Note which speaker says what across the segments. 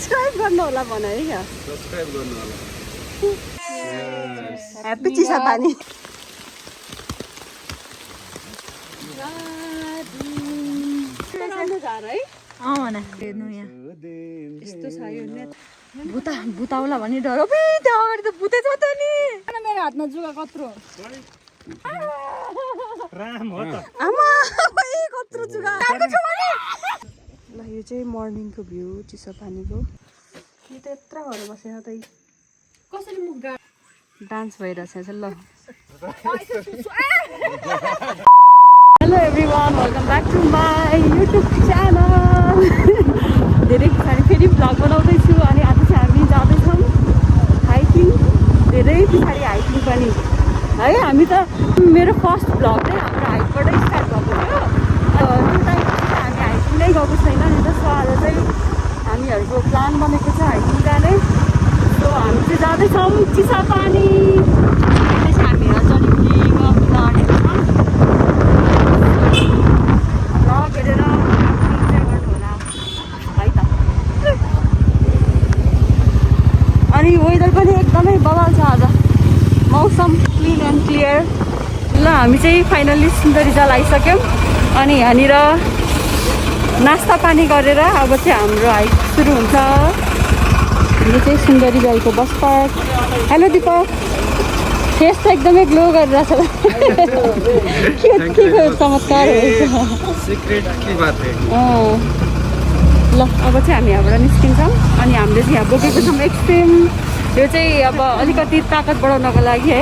Speaker 1: Subscribe गर्नु होला भन है क्या
Speaker 2: सब्स्क्राइब गर्नु होला
Speaker 1: ह्याप्पी चिसा पानी
Speaker 3: भुताउला भन्ने डर त्यहाँ अगाडि त भुते छ त नि मेरो हातमा जुगा कत्रो
Speaker 1: कत्रो जुगा ल यो चाहिँ मर्निङको भ्यू चिसो पानीको यो त यत्रो भएर बसेर त
Speaker 3: कसरी मुख
Speaker 1: डान्स भइरहेछ ल hello everyone welcome back to my YouTube channel धेरै पछाडि फेरि भ्लग बनाउँदैछु अनि आज चाहिँ हामी जाँदैछौँ हाइकिङ धेरै पछाडि हाइकिङ पनि है हामी त मेरो फर्स्ट भ्लग चाहिँ हाम्रो हाइकबाटै स्टार्ट भएको थियो त्यो टाइम हामी हाइकिङ नै गएको छैन नि त सो आज चाहिँ हामीहरूको प्लान बनेको छ हाइकिङ जाने सो हामी चाहिँ जाँदैछौँ चिसापानी अहिले चाहिँ हामी जलपाइगुडीमा पुग्न आँटेको छौँ र हेरेर इन्जोय गर्नु होला है त अनि वेदर पनि एकदमै बवाल छ आज मौसम क्लिन एन्ड क्लियर ल हामी चाहिँ फाइनल्ली सुन्दरीजाल आइसक्यौँ अनि यहाँनिर नास्ता पानी गरेर अब चाहिँ हाम्रो हाइक सुरु हुन्छ यो चाहिँ सुन्दरीजालको bus park hello Dipak face त एकदमै ग्लो गरिरहेछ के चमत्कार हो ल अब चाहिँ हामी यहाँबाट निस्किन्छौँ अनि हामीले चाहिँ यहाँ बोकेको छौँ एक्सट्रिम यो चाहिँ अब अलिकति ताकत बढाउनको लागि है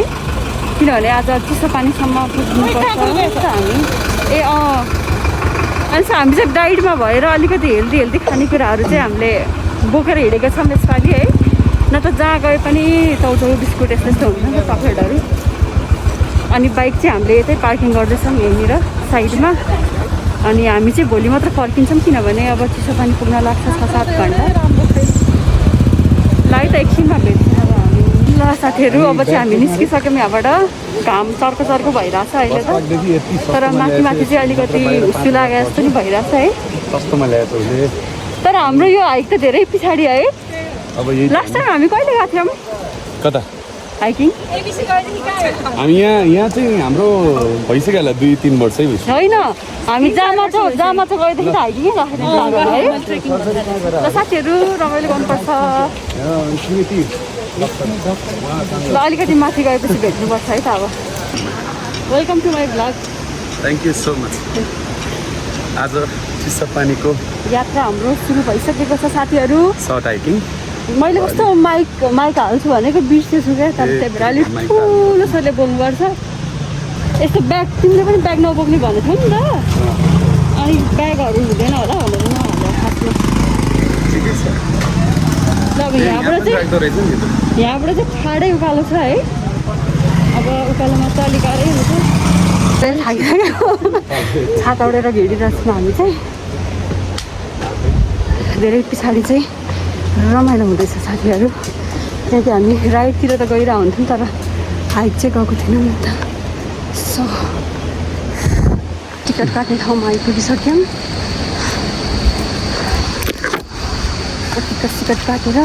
Speaker 1: किनभने आज चिसो पानीसम्म पुग्नुपर्छ हामी अनि हामी चाहिँ डाइटमा भएर अलिकति हेल्दी खानेकुराहरू चाहिँ हामीले बोकेर हिँडेको छौँ यसपालि है न त जहाँ गए पनि चाउचाउ बिस्कुट यस्तो हुन्छ नि त चक्लेटहरू अनि बाइक चाहिँ हामीले यतै पार्किङ गर्दैछौँ यहीँनिर साइडमा अनि हामी चाहिँ भोलि मात्र फर्किन्छौँ किनभने अब चिसो पानी पुग्न लाग्छ 6-7 घन्टा ल है त एकछिनमा भेट्छौँ अब हामी ल साथीहरू अब चाहिँ हामी निस्किसक्यौँ यहाँबाट घाम चर्को भइरहेछ अहिले त तर माथि चाहिँ अलिकति हुस्सु लागे जस्तो नि भइरहेछ है तर हाम्रो यो हाइक त धेरै पछाडि है लास्ट टाइम हामी कहिले गएको थियौँ
Speaker 2: कता
Speaker 1: हाइकिङ
Speaker 2: हामी यहाँ चाहिँ हाम्रो भइसक्यो होला 2-3 वर्षै भइसक्यो
Speaker 1: होइन हामी जहाँमा चाहिँ गएदेखि त हाइकिङै राखेर है ल साथीहरू रमाइलो गर्नुपर्छ ल अलिकति माथि गएपछि भेट्नुपर्छ है त अब welcome to my vlog
Speaker 2: thank you so much आज चिसो पानीको
Speaker 1: यात्रा हाम्रो सुरु भइसकेको छ साथीहरू
Speaker 2: सर्ट हाइकिङ
Speaker 1: मैले कस्तो माइक हाल्छु भनेको बिर्सेछु क्या तर त्यही भएर अलिक ठुलो सरले बोल्नुपर्छ यस्तो ब्याग तिमीले पनि ब्याग नबोक्ने भनेको थियौ नि त अनि ब्यागहरू हुँदैन होला भनेर नहाल्दा खासमा ल अब यहाँबाट चाहिँ ठाडै उकालो छ है अब उकालोमा त अलिक गाह्रै हुन्छ छाता उडेर हिँडिरहेछौँ हामी चाहिँ धेरै पछाडि चाहिँ रमाइलो हुँदैछ साथीहरू किनकि हामी राइडतिर त गइरह हुन्थ्यौँ तर हाइक चाहिँ गएको थिएनौँ नि त सो टिकट काट्ने ठाउँमा आइपुगिसक्यौँ टिकट काटेर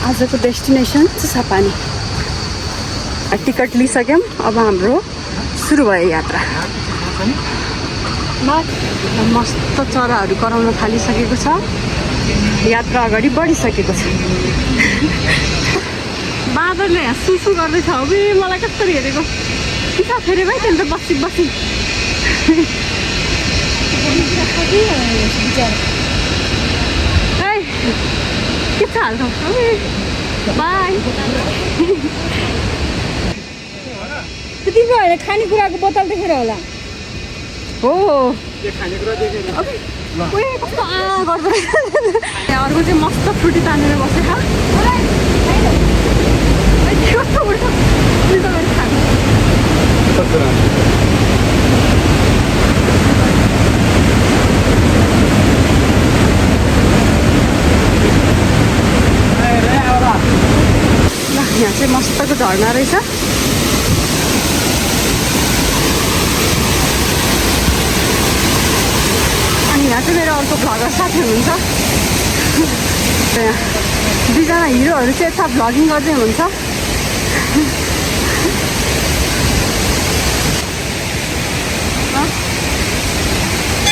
Speaker 1: आजको डेस्टिनेसन चिसापानी टिकट लिइसक्यौँ अब हाम्रो सुरु भयो यात्रा मस्त चराहरू कराउन थालिसकेको छ यात्रा अगाडि बढिसकेको छ बाँदरले यहाँ सुसु गर्दैछ अब मलाई कस्तो हेरेको पिसा फेरि भाइ त्यहाँ त बसी के छ हाल्छौ बाई
Speaker 3: तिम्रो होइन खानेकुराको बोतल देखेर होला
Speaker 1: हो कस्तो गर्दो अर्को चाहिँ मस्त फ्रुटी तानेर बसेर कस्तो उल्टो गरेर खानु यहाँ चाहिँ मस्तको झर्ना रहेछ अनि यहाँ चाहिँ मेरो अर्को भ्लगर साथी हुनुहुन्छ दुईजना हिरोहरू चाहिँ यता भ्लगिङ गर्दै हुन्छ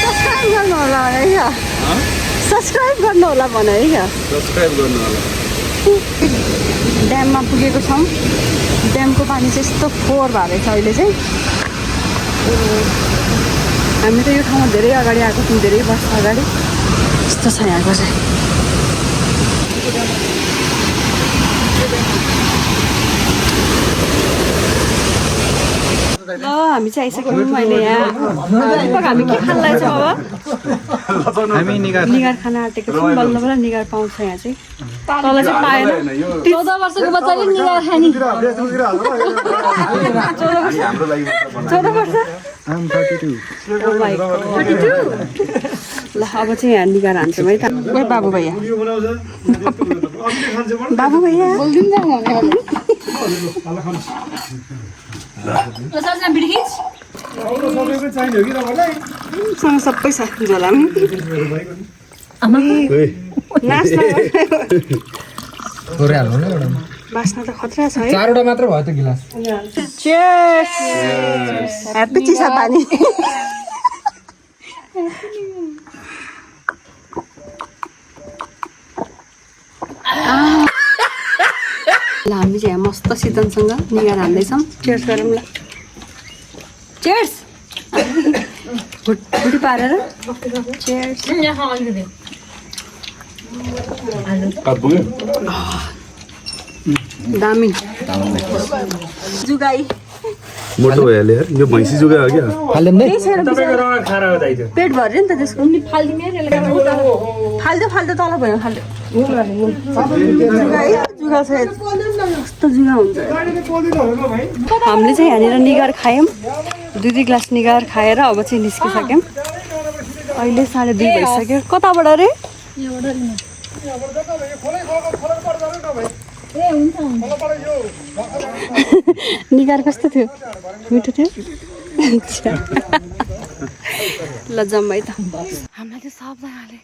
Speaker 1: सब्सक्राइब गर्नु होला है क्या सब्सक्राइब गर्नु होला भने है क्या
Speaker 2: सब्सक्राइब गर्नु होला
Speaker 1: ड्याममा पुगेको छौँ ड्यामको पानी चाहिँ यस्तो फोहोर भएको छ अहिले चाहिँ हामी त यो ठाउँमा धेरै अगाडि आएको छौँ धेरै वर्ष अगाडि यस्तो छ यहाँको चाहिँ ल हामी चाहिँ आइसक्यौँ अहिले यहाँ दिपक हामी के खान लागेको छ बाबा
Speaker 2: हामी
Speaker 1: निगार खान आँटेको छौँ बल्ल बल्ल निगार पाउँछ यहाँ चाहिँ तल चाहिँ पाएन
Speaker 3: 14 वर्षको बच्चाले निगार खाने
Speaker 1: 14 वर्ष ल अब चाहिँ यहाँ निगार हान्छौँ है त ए बाबु भैया बाबु भैया सँग सबै छ झोलामा बास्ना त खतरा छ है
Speaker 4: 4वटा मात्र भयो त गिलास
Speaker 1: ह्याप्पी चिसा पानी ल हामी चाहिँ यहाँ मस्त सिजनसँग निगार हान्दैछौँ चेयर्स गरौँ ल चेयर्स खुट्टी पारेर चेयर्स दामी जुगाई
Speaker 2: मोटो भइहाल्यो यार यो भैँसी जुगा हो क्या
Speaker 1: पेट भर्यो नि त त्यसको फाल्दो तल भयो जुगा छ कस्तो जुगा हुन्छ हामीले चाहिँ यहाँनिर निगार खायौँ 2 ग्लास निगार खाएर अब चाहिँ निस्किसक्यौँ अहिले 2:30 भइसक्यो कताबाट रे निगार कस्तो थियो मिठो थियो ल जम्मै त हामीलाई चाहिँ सबजनाले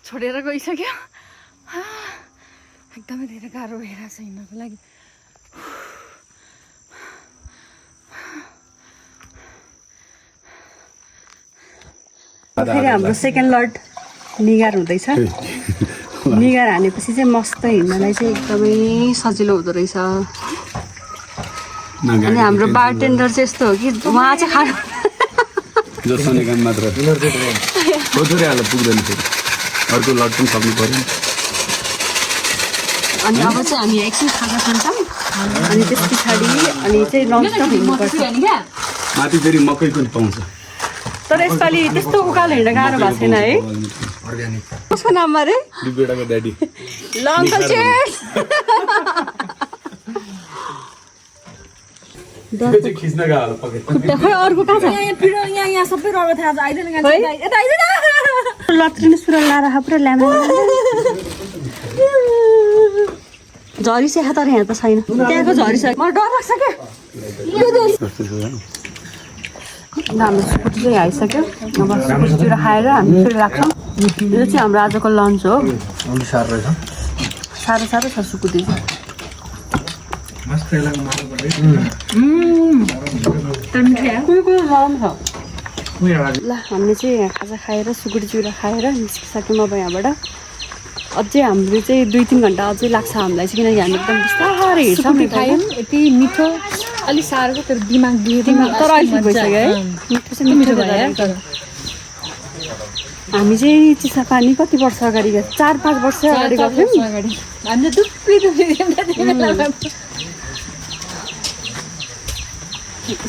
Speaker 1: छोडेर गइसक्यो एकदमै धेरै गाह्रो भइरहेको छ हिँड्नको लागि फेरि हाम्रो सेकेन्ड लट निगार हुँदैछ निगार हानेपछि चाहिँ मस्त हिँड्नलाई चाहिँ एकदमै सजिलो हुँदो रहेछ अनि हाम्रो बारटेन्डर चाहिँ यस्तो हो कि उहाँ चाहिँ खानु
Speaker 2: जसले काम मात्र थोरै हाल पुग्दैन फेरि अर्को लट पनि सक्नु पर्यो
Speaker 1: अनि अब चाहिँ हामी एकछिन खाजा खान्छौँ अनि त्यस पछाडि अनि चाहिँ ननस्टप हिँड्नुपर्छ
Speaker 2: माथि फेरि मकै पनि पाउँछ
Speaker 1: तर यसपालि त्यस्तो उकालो हिँड्न गाह्रो भएको छैन है कसको नाममा रे
Speaker 2: बेटाको ड्याडी
Speaker 1: ल अङ्कल चेयर्स
Speaker 2: खिच्न गयो पकेट
Speaker 1: खै अर्को कहाँ छ
Speaker 3: यहाँ सबै रगत थाहा छ आइदैन
Speaker 1: लत्रिनु सुरु लाएर पुरा ल्यामा झरी सेखा तर यहाँ त छैन त्यहाँको झरी छ मलाई डर लाग्छ क्या हाम्रो सुकुटी चाहिँ आइसक्यो अब सुकुटीतिर खाएर हामी फेरि राख्छौँ यो चाहिँ हाम्रो आजको लन्च हो साह्रो छ सुकुटी चाहिँ ल हामीले चाहिँ यहाँ खाजा खाएर सुकुटी चिउरा खाएर निस्किसक्यौँ अब यहाँबाट अझै हाम्रो चाहिँ 2-3 घन्टा अझै लाग्छ हामीलाई चाहिँ किनकि हामी एकदम बिस्तारै हिँड्छौँ
Speaker 3: खायौँ यति मिठो अलिक साह्रो तर दिमाग
Speaker 1: तर अहिले भइसक्यो है मिठो चाहिँ मिठो भयो हामी चाहिँ चिसा पानी कति वर्ष अगाडि गएको 4-5 वर्ष अगाडि गएको थियौँ
Speaker 3: हामीले दुप्पी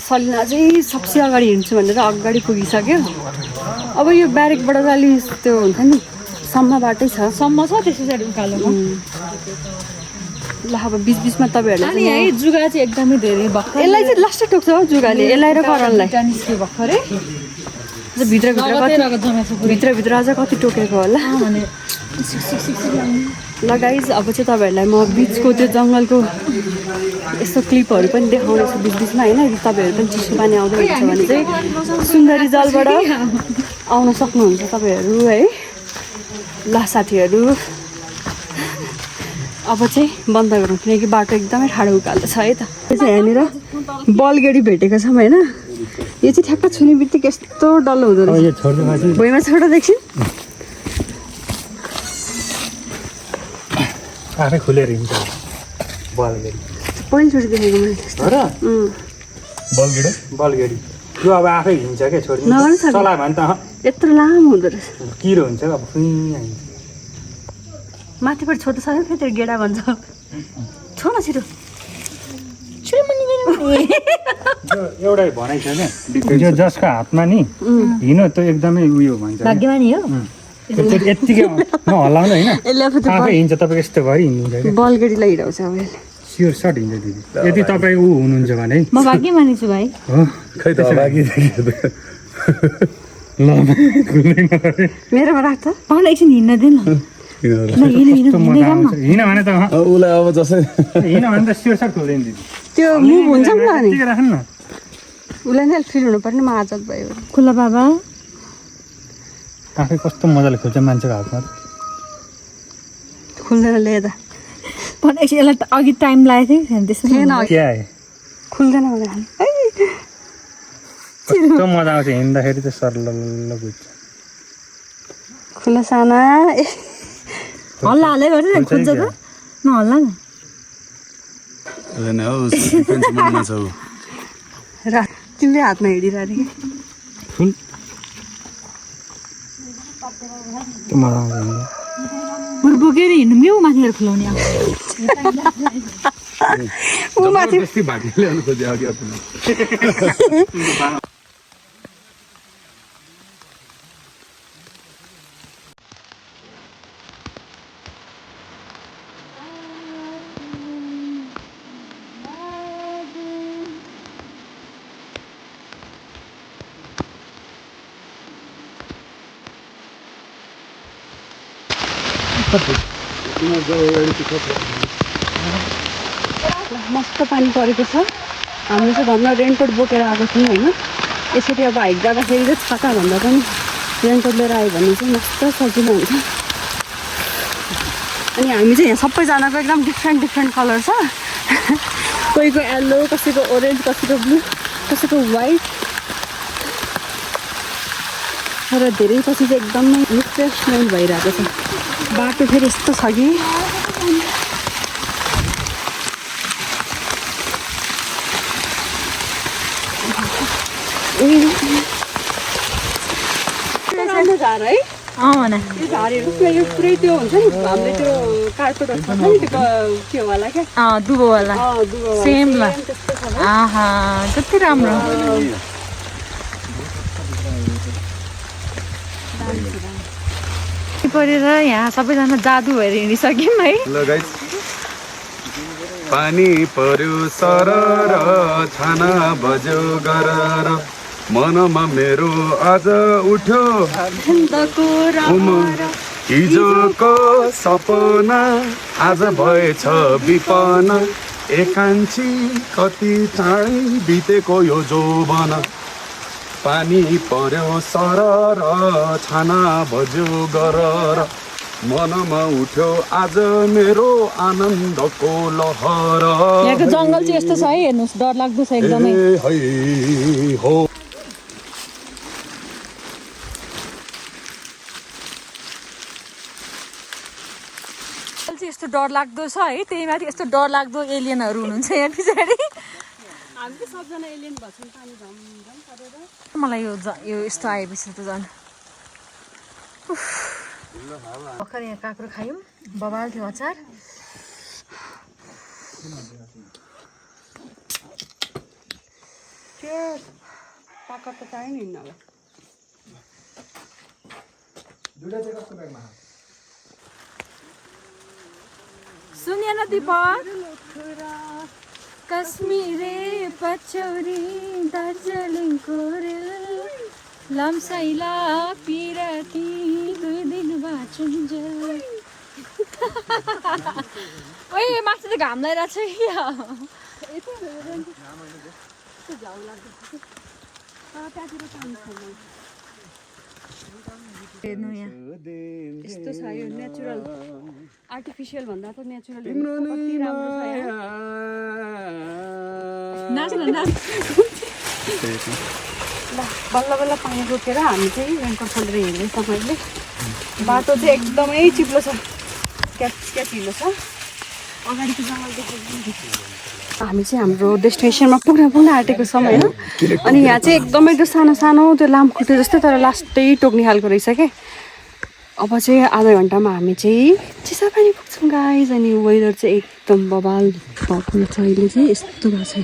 Speaker 1: सलिना चाहिँ सबसे अगाडि हिँड्छु भनेर अगाडि पुगिसक्यो अब यो ब्यारेकबाट चाहिँ अलिक त्यो हुन्छ नि सम्म बाटै छ
Speaker 3: सम्म छ त्यस पछाडि उकालोमा
Speaker 1: ल अब बिचमा तपाईँहरूले
Speaker 3: है जुगा चाहिँ एकदमै धेरै भर्खर
Speaker 1: यसलाई चाहिँ लास्टै टोक्छ हो जुगाले यसलाई र करणलाई
Speaker 3: निस्क्यो भर्खरै
Speaker 1: भित्रभित्र अझ कति टोकेको होला ल गाइज अब चाहिँ तपाईँहरूलाई म बिचको त्यो जङ्गलको यस्तो क्लिपहरू पनि देखाउनेछु बिचमा होइन यदि तपाईँहरू पनि चिसो पानी आउँदै हुन्छ भने चाहिँ सुन्दरी जलबाट आउन सक्नुहुन्छ तपाईँहरू है ल साथीहरू अब चाहिँ बन्द गरौँ किनकि बाटो एकदमै ठाडो उकालो छ है त। यो चाहिँ यहाँनिर बलगेडी भेटेको छौँ होइन। यो चाहिँ ठ्याक्क छुने बित्तिकै यस्तो डल्लो हुँदो रहेछ। भुइँमा छोडा देख्छन्
Speaker 4: आफै खुलेर हिँड्छ बलगेडी।
Speaker 1: पहिलोचोटि देखेको मैले त्यस्तो।
Speaker 4: बलगेडी त्यो अब आफै हिँड्छ क्या छोरी
Speaker 1: नगर्नु सक्यो।
Speaker 4: चला भने त
Speaker 1: यत्रो लामो हुँदो रहेछ।
Speaker 4: किरो हुन्छ अब फुइँ हिँड्छ।
Speaker 1: माथिबाट छोटो छ फेरि त्यो गेडा भन्छ। छो न छिटो।
Speaker 4: एउटै भनाइ छ क्या जो जसको हातमा नि हिँड्नु त्यो एकदमै उयो भन्छ
Speaker 3: भाग्यमानी हो।
Speaker 4: यत्तिकै नहल्लाउनु होइन आफै हिँड्छ तपाईँ यस्तो भरि हिँड्नुहुन्छ क्या
Speaker 1: बलगेडीलाई हिँडाउँछ अब यसले।
Speaker 4: स्योर सर्ट हिँड्छ दिदी यदि तपाईँ ऊ हुनुहुन्छ भने
Speaker 3: म भाग्यमानी छु भाइ।
Speaker 4: हो
Speaker 2: खै त अभागी
Speaker 4: ल खुल्दैन रे।
Speaker 1: मेरोमा राख त।
Speaker 3: मलाई एकछिन हिँड्न दे न।
Speaker 4: कस्तो मजा आउँछ हिँड भने त
Speaker 2: उसलाई अब जसै
Speaker 4: हिँड भने त स्योर सर्ट खुल्दैन दिदी
Speaker 1: त्यो मुभ हुन्छ नि त अनि
Speaker 4: यत्तिकै राख्नु न
Speaker 1: उसलाई नै फिल हुनु पर्ने म आजत भयो।
Speaker 3: खुल्ला बाबा
Speaker 4: आफै कस्तो मजाले खोल्छ मान्छेको हातमा
Speaker 1: खुल्दैन ले त।
Speaker 3: पनि एकछिन यसलाई त अघि टाइम लागेको थियो त्यसमा
Speaker 1: थिएन
Speaker 4: क्या है
Speaker 1: खुल्दैन भने
Speaker 4: कस्तो मजा आउँछ हिँड्दाखेरि त सरल बुझ्छ
Speaker 1: खुला साना
Speaker 3: हल्ला हालै गर्छ नि खुल्छ त नहल्ला न।
Speaker 2: होइन हौ डिफेन्स मोडमा छ ऊ।
Speaker 1: र तिमीले हातमा हिँडिरहेको कि
Speaker 4: फुल त्यो मजा आउँछ हिँड्दा
Speaker 3: बरु बोकेर हिँड्नु म्याउ माथि गएर खुलाउने अब।
Speaker 1: ऊ माथि
Speaker 2: जबरजस्ती भाग्ने ल्याउनु खोज्यो अघि आफ्नो।
Speaker 1: मस्त पानी परेको छ। हामीले चाहिँ घरमा रेनकोट बोकेर आएको छौँ होइन। यसरी अब हाइक जाँदाखेरि चाहिँ छाताभन्दा पनि रेनकोट लिएर आयो भने चाहिँ मस्त सजिलो हुन्छ। अनि हामी चाहिँ यहाँ सबैजनाको एकदम डिफ्रेन्ट कलर छ। कोहीको येल्लो कसैको ओरेन्ज कसैको ब्लू कसैको वाइट र धेरै पछि चाहिँ एकदमै रिफ्रेसमेन्ट भइरहेको छ। बाटो फेरि यस्तो छ कि राम्रो झार है।
Speaker 3: भन
Speaker 1: त्यो झारहरू यो पुरै त्यो हुन्छ नि हामीले त्यो कार्पेटहरू छ नि त्यो के होला क्या
Speaker 3: दुबोवाला
Speaker 1: दुबोवाला
Speaker 3: सेम ल।
Speaker 1: त्यस्तो छ।
Speaker 3: आहा कति राम्रो। परेर यहाँ सबैजना जादु भएर हिँडिसक्यौँ है।
Speaker 2: ल गाइस पानी पर्यो सरर छाना बज्यो गरर मनमा मेरो आज उठ्यो उमङ्ग हिजोको सपना आज भएछ विपना एकान्छी कति चाँडै बितेको यो जौवन पानी पर्यो सरर छाना बज्यो गरर मनमा उठ्यो आज मेरो आनन्दको लहर।
Speaker 3: यहाँको जङ्गल चाहिँ यस्तो छ है हेर्नुहोस् डर लाग्दो छ एकदमै।
Speaker 2: ए है हो
Speaker 3: चाहिँ यस्तो डर लाग्दो छ है त्यही माथि यस्तो डर लाग्दो एलियनहरू हुनुहुन्छ यहाँ पछाडि।
Speaker 1: हामी चाहिँ सबजना एलियन भन्छौँ पानी झमझम परेर।
Speaker 3: मलाई यो यस्तो आएपछि त झन् भर्खर यहाँ काँक्रो खायौँ बबाल थियो अचार।
Speaker 1: पाका त चाहियो नि हिँड्नलाई।
Speaker 3: सुनिए न दिपक कश्मीरे पचौरी दार्जिलिङको रेल लम्साइला पिराती 2 दिन बाँचुन्ज। ओए माथि त घाम लागिरहेको छ
Speaker 1: त्यहाँतिर पानी छैन।
Speaker 3: हेर्नु यहाँ यस्तो छ यो नेचुरल आर्टिफिसियल भन्दा त नेचुरल
Speaker 2: तिम्रो नै
Speaker 3: कति राम्रो छ
Speaker 2: माया।
Speaker 3: यहाँ नाच न नाच ल बल्ल बल्ल पानी रोकेर हामी चाहिँ रेनकोट खोलेर हिँड्दैछ मैले बाटो चाहिँ एकदमै चिप्लो छ क्या हिलो छ अगाडिको जङ्गल देखेको हामी चाहिँ हाम्रो डेस्टिनेसनमा पुग्न आँटेको छौँ होइन अनि यहाँ चाहिँ एकदमै त्यो सानो सानो त्यो लामखुट्टे जस्तै तर लास्टै टोक्ने खालको रहेछ क्या अब चाहिँ आधा घन्टामा हामी चाहिँ चिसापानी पुग्छौँ गाइज अनि वेदर चाहिँ एकदम बबाल भएको छ अहिले चाहिँ यस्तो भएको छ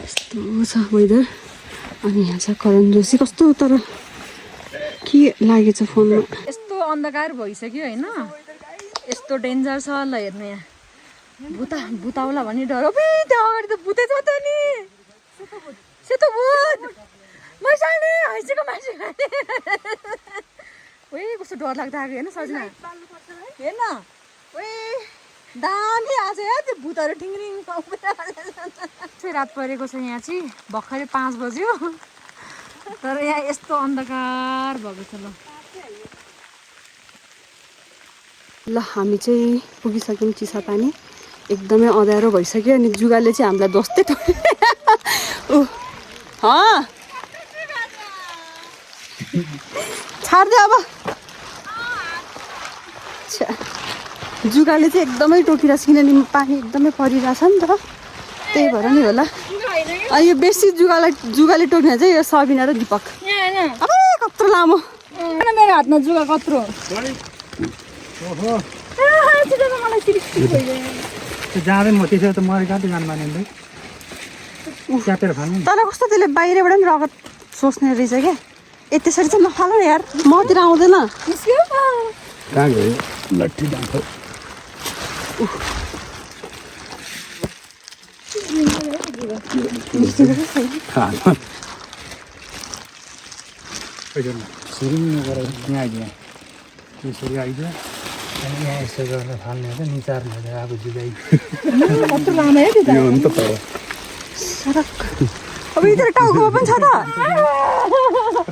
Speaker 3: यस्तो छ वेदर अनि यहाँ छ करण जोशी कस्तो तर के लागेछ फोनमा यस्तो अन्धकार भइसक्यो होइन यस्तो डेन्जर छ ल हेर्नु यहाँ भुताउला भन्ने डर त्यहाँ अगाडि त भुतै छ त नि सेतो भूत मैसाने हैसेको मान्छे ओए कस्तो डर लाग्दा आएको हेर्न सजना हेर्न ओए दामी आएको छ या त्यो भूतहरू ठिङ्रिङ चाहिँ रात परेको छ यहाँ चाहिँ भर्खरै 5 बज्यो तर यहाँ यस्तो अन्धकार भएको छ ल हामी चाहिँ पुगिसक्यौँ चिसापानी एकदमै अँध्यारो भइसक्यो अनि जुगाले चाहिँ हामीलाई दोस्तै छाड्दै अब जुगाले चाहिँ एकदमै टोकिरहेको छ किनभने पानी एकदमै परिरहेछ नि त त्यही भएर नि होला यो बेसी जुगाले टोक्ने चाहिँ यो सबिना र दिपक अब कत्रो लामो मेरो हातमा जुगा कत्रो
Speaker 4: जाँदै म त्यसो त मैले कहाँ जानु मानिँदै च्यापेर खानु
Speaker 3: तर कस्तो त्यसले बाहिरबाट पनि रगत सोच्ने रहेछ क्या त्यसरी चाहिँ नफाल न यार मतिर आउँदैन
Speaker 2: कहाँ गयो लट्ठी डाँठो
Speaker 4: यहाँ आइदियो त्यसरी आइदियो अनि यहाँ यसो गरेर फाल्ने हो त निचार्ने हो अब जुगाइ
Speaker 3: कत्रो लामो है त्यो
Speaker 2: यो हो नि त पर
Speaker 3: सडक अब यतिर टाउकोमा पनि छ त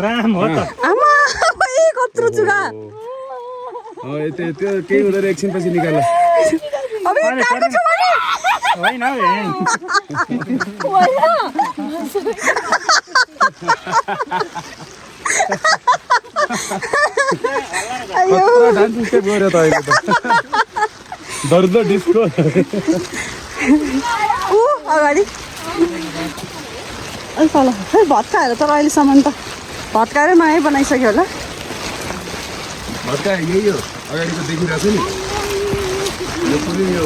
Speaker 4: राम हो त
Speaker 3: आमा कत्रो जुगा
Speaker 2: त्यो केही हुँदैन एकछिन पछि निकाल
Speaker 3: अब यो काट्नु छ भने
Speaker 4: होइन
Speaker 2: गयो त अहिले त दर्द डिस्को
Speaker 3: अगाडि अलिक तल खै भत्काएर तर अहिलेसम्म त भत्काएरै नयाँ बनाइसक्यो होला
Speaker 2: भत्का यही हो अगाडिको देखिरहेको छ नि यो पुरै यो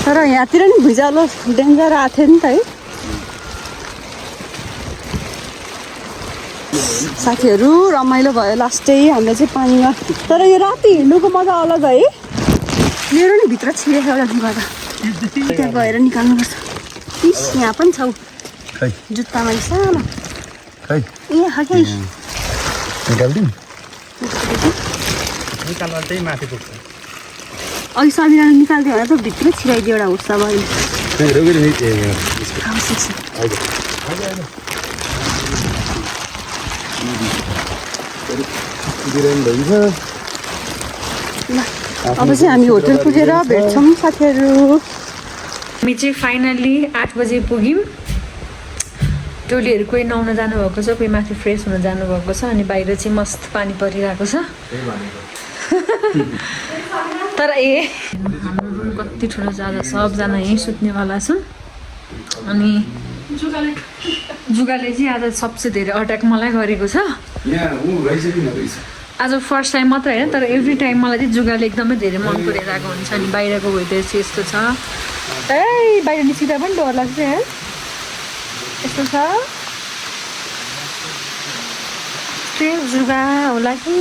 Speaker 3: तर यहाँतिर नि भुइँचालो डेन्जर आएको थियो नि त है साथीहरू रमाइलो भयो लास्टै हामीले चाहिँ पानीमा तर यो राति हिँड्नुको मजा अलग है मेरो नि भित्र छिरेको एउटा जुगा त त्यहाँ गएर निकाल्नुपर्छ पिस यहाँ पनि छौ
Speaker 2: खै
Speaker 3: जुत्तामा सानो
Speaker 2: खै
Speaker 3: ए हाकै
Speaker 2: निकाल्दिउँ
Speaker 4: निकाल्दा त्यही माथि पुग्छ
Speaker 3: अघि सबिना निकालिदियो भने त भित्रै छिराइदियो एउटा हुर्सा भयो अब चाहिँ हामी होटल पुगेर भेट्छौँ साथीहरू हामी चाहिँ फाइनल्ली 8 बजे पुग्यौँ टोलीहरू कोही नुहाउन जानुभएको छ कोही माथि फ्रेस हुन जानुभएको छ अनि बाहिर चाहिँ मस्त पानी परिरहेको छ तर हाम्रो रुम कति ठुलो ज्यादा सबजना यहीँ सुत्नेवाला छन् अनि जुगाले चाहिँ आज सबसे धेरै अट्याक मलाई गरेको छ आज फर्स्ट टाइम मात्र होइन तर एभ्री टाइम मलाई चाहिँ जुगाले एकदमै धेरै मन परिरहेको हुन्छ अनि बाहिरको वेदर चाहिँ यस्तो छ ए बाहिर निस्किँदा पनि डर लाग्छ है यस्तो छ जुगा होला कि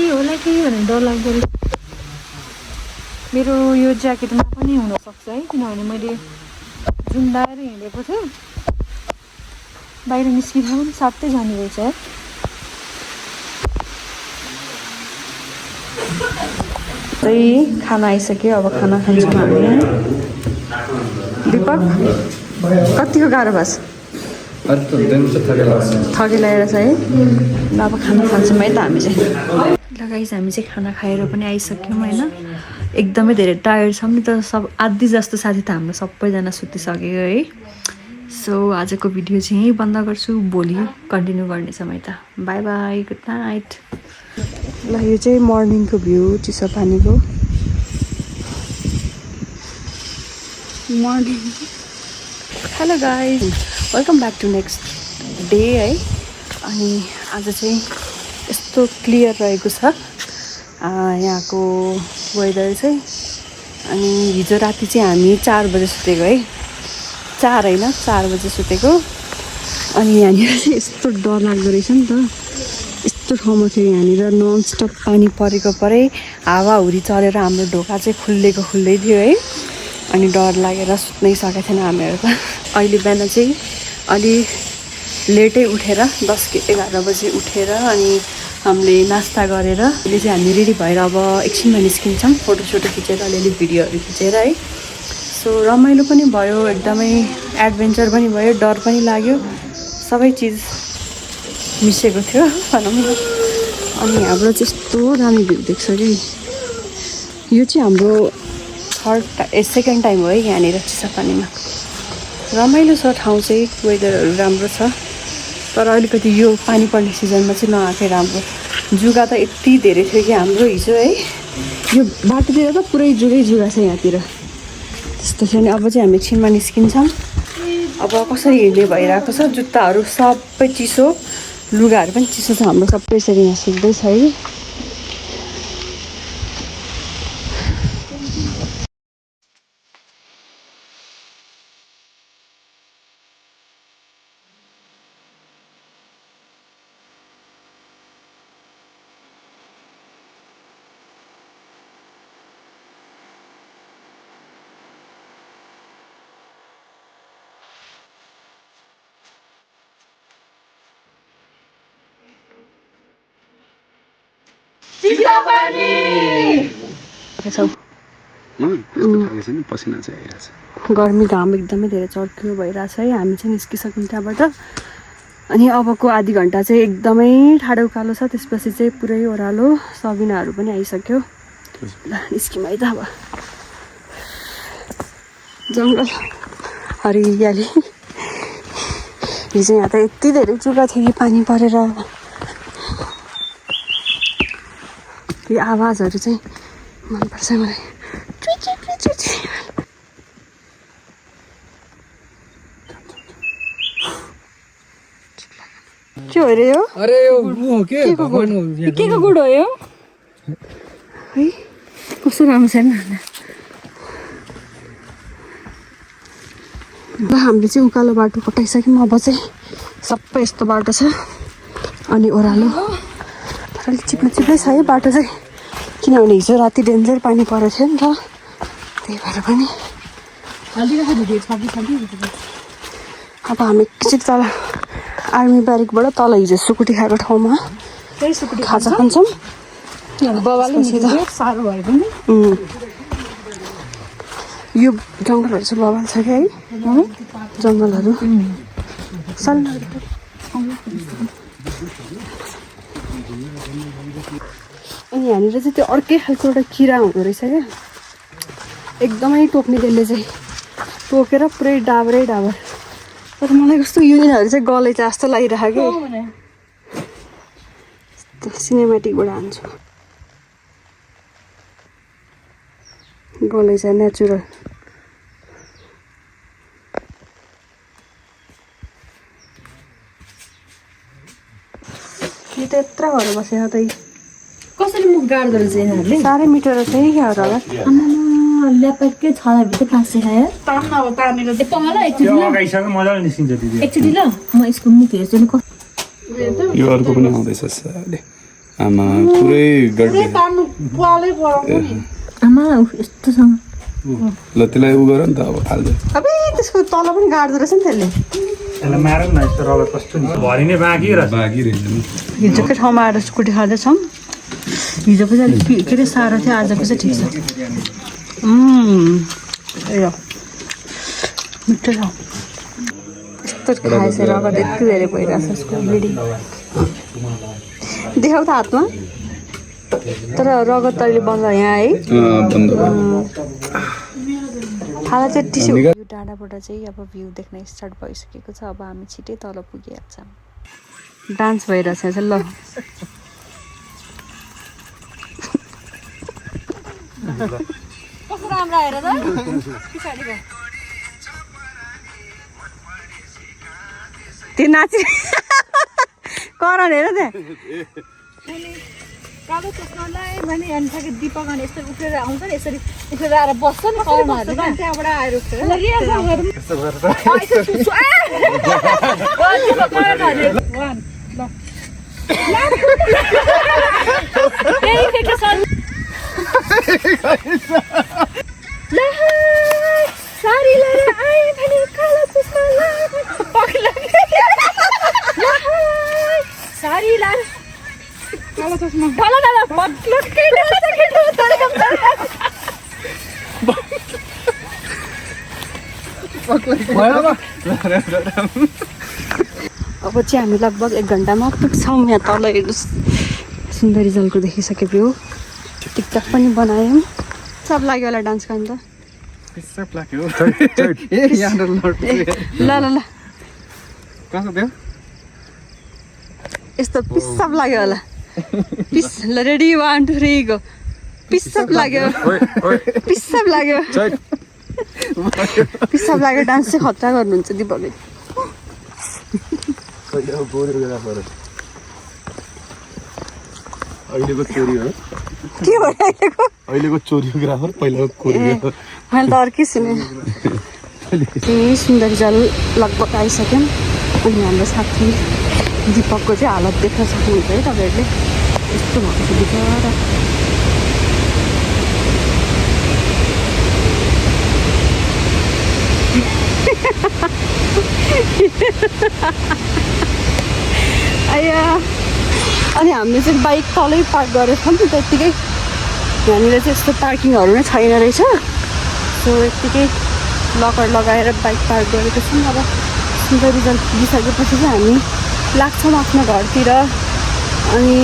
Speaker 3: भनेर डर लाग्दो रहेछ मेरो यो ज्याकेटमा पनि हुनसक्छ है किनभने मैले झुन्डाएर हिँडेको थिएँ बाहिर निस्किँदा पनि साथै जाने रहेछ है त्यही खाना आइसक्यो अब खाना खान्छौँ हामी दिपक कतिको गाह्रो भएको छ थकेर छ है ल अब खाना खान्छौँ है त हामी चाहिँ
Speaker 1: ल गाइस हामी चाहिँ खाना खाएर पनि आइसक्यौँ होइन एकदमै धेरै टायर्ड छौँ नि त सब आधी जस्तो साथी त हाम्रो सबैजना सुतिसक्यो है सो आजको भिडियो चाहिँ यहीँ बन्द गर्छु भोलि कन्टिन्यू गर्नेछौँ है त बाई बाई गुड नाइट ल यो चाहिँ मर्निङको भ्यू चिसो पानीको morning hello guys welcome back to next day है अनि आज चाहिँ यस्तो क्लियर रहेको छ यहाँको वेदर चाहिँ अनि हिजो राति चाहिँ हामी 4 बजे सुतेको है 4 होइन 4 बजे सुतेको अनि यहाँनिर चाहिँ यस्तो डर लाग्दो रहेछ नि त यस्तो ठाउँमा थियो यहाँनिर ननस्टप पानी परेको परै हावाहुरी चलेर हाम्रो ढोका चाहिँ खुल्लै थियो है अनि डर लागेर सुत्नै सकेको थिएन हामीहरू त अहिले बिहान चाहिँ अलि लेटै उठेर 10-11 बजे उठेर अनि हामीले नास्ता गरेर अहिले चाहिँ हामी रेडी भएर अब एकछिनमा निस्किन्छौँ फोटोसोटो खिचेर अलिअलि भिडियोहरू खिचेर है सो रमाइलो पनि भयो एकदमै एडभेन्चर पनि भयो डर पनि लाग्यो सबै चिज मिसेको थियो भनौँ न अनि हाम्रो चाहिँ यस्तो दामी भ्यू देख्छ कि यो चाहिँ हाम्रो सेकेन्ड टाइम हो है यहाँनिर चिसापानीमा रमाइलो छ ठाउँ चाहिँ वेदरहरू राम्रो छ तर अलिकति यो पानी पर्ने सिजनमा चाहिँ नआएकै राम्रो जुगा त यति धेरै थियो कि हाम्रो हिजो है यो बाटोतिर त पुरै जुगा छ यहाँतिर त्यस्तो थियो नि अब चाहिँ हामी एकछिनमा निस्किन्छौँ अब कसरी हिँड्ने भइरहेको छ जुत्ताहरू सबै चिसो लुगाहरू पनि चिसो छ हाम्रो सबै यसरी यहाँ सुक्दैछ है
Speaker 2: पसिना चाहिँ आइरहेछ
Speaker 1: गर्मी घाम एकदमै धेरै चर्कियो भइरहेछ है हामी चाहिँ निस्किसक्यौँ त्यहाँबाट अनि अबको आधी घन्टा चाहिँ एकदमै ठाडो उकालो छ त्यसपछि चाहिँ पुरै ओह्रालो सबिनाहरू पनि आइसक्यो ल निस्क्यौँ है त अब जङ्गल हरियाली हिजो यहाँ त यति धेरै जुगा थियो कि पानी परेर यो आवाजहरू चाहिँ मनपर्छ मलाई के हो रे यो
Speaker 4: अरे यो के
Speaker 1: को गुड हो यो है कस्तो राम्रो छैन ल हामीले चाहिँ उकालो बाटो कटाइसक्यौँ अब चाहिँ सबै यस्तो बाटो छ अनि ओह्रालो तर अलिक चिप्लै छ है बाटो चाहिँ किनभने हिजो राति डेन्जर पानी परेको थियो नि त त्यही भएर पनि अब हामी एकचोटि तल आर्मी ब्यारेकबाट तल हिजो सुकुटी खाएको ठाउँमा खाजा खान्छौँ
Speaker 3: साह्रो भयो पनि
Speaker 1: यो जङ्गलहरू चाहिँ बवाल छ क्या है जङ्गलहरू अनि यहाँनिर चाहिँ त्यो अर्कै खालको एउटा किरा हुँदो रहेछ क्या एकदमै टोक्ने त्यसले चाहिँ टोकेर पुरै डाबरै डाबर तर मलाई कस्तो युनियनहरू चाहिँ गलैँचा जस्तो लागिरहेको कि सिनेमेटिकबाट हान्छु गलैँचा नेचुरल यो त यत्रो भएर बसेर त
Speaker 3: कसरी मुख गाड्दो रहेछ यिनीहरूले
Speaker 1: साह्रै मिठो रहेछ है क्या होला
Speaker 3: ल्यापटकै छालाभित्र फाँसे खायो तानेर पगाला एकचोटि ल म यसको मुख हेर्छु नि
Speaker 2: यो अर्को पनि आउँदैछ साले आमा पुरै गड्डे
Speaker 3: आमा यस्तोसँग
Speaker 2: ल त्यसलाई उ गर नि त अब फाल्दै
Speaker 1: अबे त्यसको तल पनि गाड्दो रहेछ नि त्यसले
Speaker 4: त्यसलाई मार न यस्तो रबर कस्तो नि भरिने बाँकी रहेछ
Speaker 1: हिजोकै ठाउँमा आएर स्कुटी खाँदैछौँ हिजोको चाहिँ अलिक के अरे साह्रो थियो आजको चाहिँ ठिक छ मिठो छ यस्तो खाएछ रगत यति धेरै भइरहेछ यसको ब्लिडिङ देखाउ त हातमा
Speaker 3: तर रगत अहिले बन्द यहाँ है
Speaker 2: बन्द भयो।
Speaker 3: थाला चाहिँ टिस्यु
Speaker 1: यो डाँडाबाट चाहिँ अब भ्यू देख्न स्टार्ट भइसकेको छ। अब हामी छिटै तल पुगिहाल्छौँ।
Speaker 3: डान्स भइरहेछ ल कस्तो राम्रो आएर त पछाडिको त्यो नाची करण हेर त्यहाँ
Speaker 1: कालो चस्मा लगायो भने अनि ठ्याक्कै दीपक अनि यस्तो उठेर आउँछ नि यसरी यसरी आएर बस्छ नि करणहरू त्यहाँबाट आएर उठेर सारी लगाएर आए भने कालो चस्मा सारी लगाएर कालो चस्मा कालो कालो पत्लो
Speaker 3: अब चाहिँ हामी लगभग 1 घन्टामा पुग्छौँ। यहाँ तल हेर्नुहोस् सुन्दरी जलको देखिसक्यो भ्यू। टिकटक पनि बनायौँ। सब लाग्यो होला डान्स गर्नु त ल ल ल यस्तो पिस्सप लाग्यो होला पिस ल रेडी 1 2 3 गो पिस्सप लाग्यो पिस्सप लाग्यो पिस्सप लाग्यो डान्स चाहिँ खतरा गर्नुहुन्छ दिपकले
Speaker 2: अहिलेको चोरी हो
Speaker 3: के भयो
Speaker 2: अहिलेको चोरियोग्राफर पहिलाको कोरियोग्राफर
Speaker 3: मैले त अर्कै सुने त्यही सुन्दरी जल लगभग आइसक्यौँ। अनि हाम्रो साथी दिपकको चाहिँ हालत देख्न सक्नुहुन्छ है तपाईँहरूले यस्तो भएको छ बिचरा आया अनि हामीले चाहिँ बाइक तलै पार्क गरेको छौँ नि त्यत्तिकै यहाँनिर चाहिँ यस्तो पार्किङहरू नै छैन रहेछ। सो यत्तिकै लकर लगाएर बाइक पार्क गरेको छौँ। अब सुन्दरी जल पुगिसकेपछि चाहिँ हामी लाग्छौँ आफ्नो घरतिर। अनि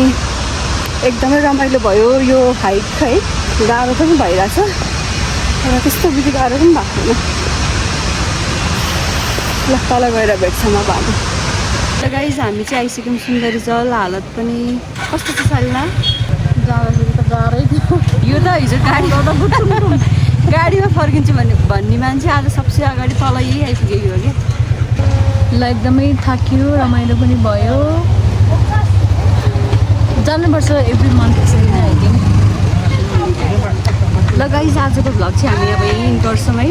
Speaker 3: एकदमै रमाइलो भयो यो हाइट है गाह्रो पनि भइरहेछ तर त्यस्तो बिजी गाह्रो पनि भएको छैन। ल तल गएर भेट्छौँ अब हामी।
Speaker 1: त गाइज हामी चाहिँ आइसक्यौँ सुन्दरी जल। हालत पनि कस्तो छ सालिना
Speaker 3: जाँदाखेरि त गाह्रै थियो।
Speaker 1: यो त हिजो गाडी गर्दा गाडीमा फर्किन्छु भन्ने मान्छे आज सबसे अगाडि तल यही आइपुगेको हो कि
Speaker 3: ल एकदमै थाक्यो रमाइलो पनि भयो। जानुपर्छ एभ्री मन्थ यसरी नै हाइकिङ।
Speaker 1: ल गाइज आजको भ्लग चाहिँ हामी अब यहीँ गर्छौँ है।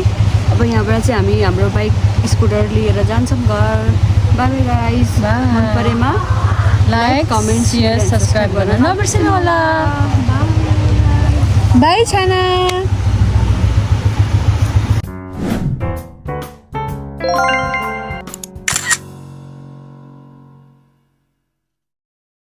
Speaker 1: अब यहाँबाट चाहिँ हामी हाम्रो बाइक स्कुटर लिएर जान्छौँ घर। बाई गाइज मन परेमा
Speaker 3: लाइक कमेन्ट सेयर सब्सक्राइब गर्न नबिर्सिनु होला। बाई छाना।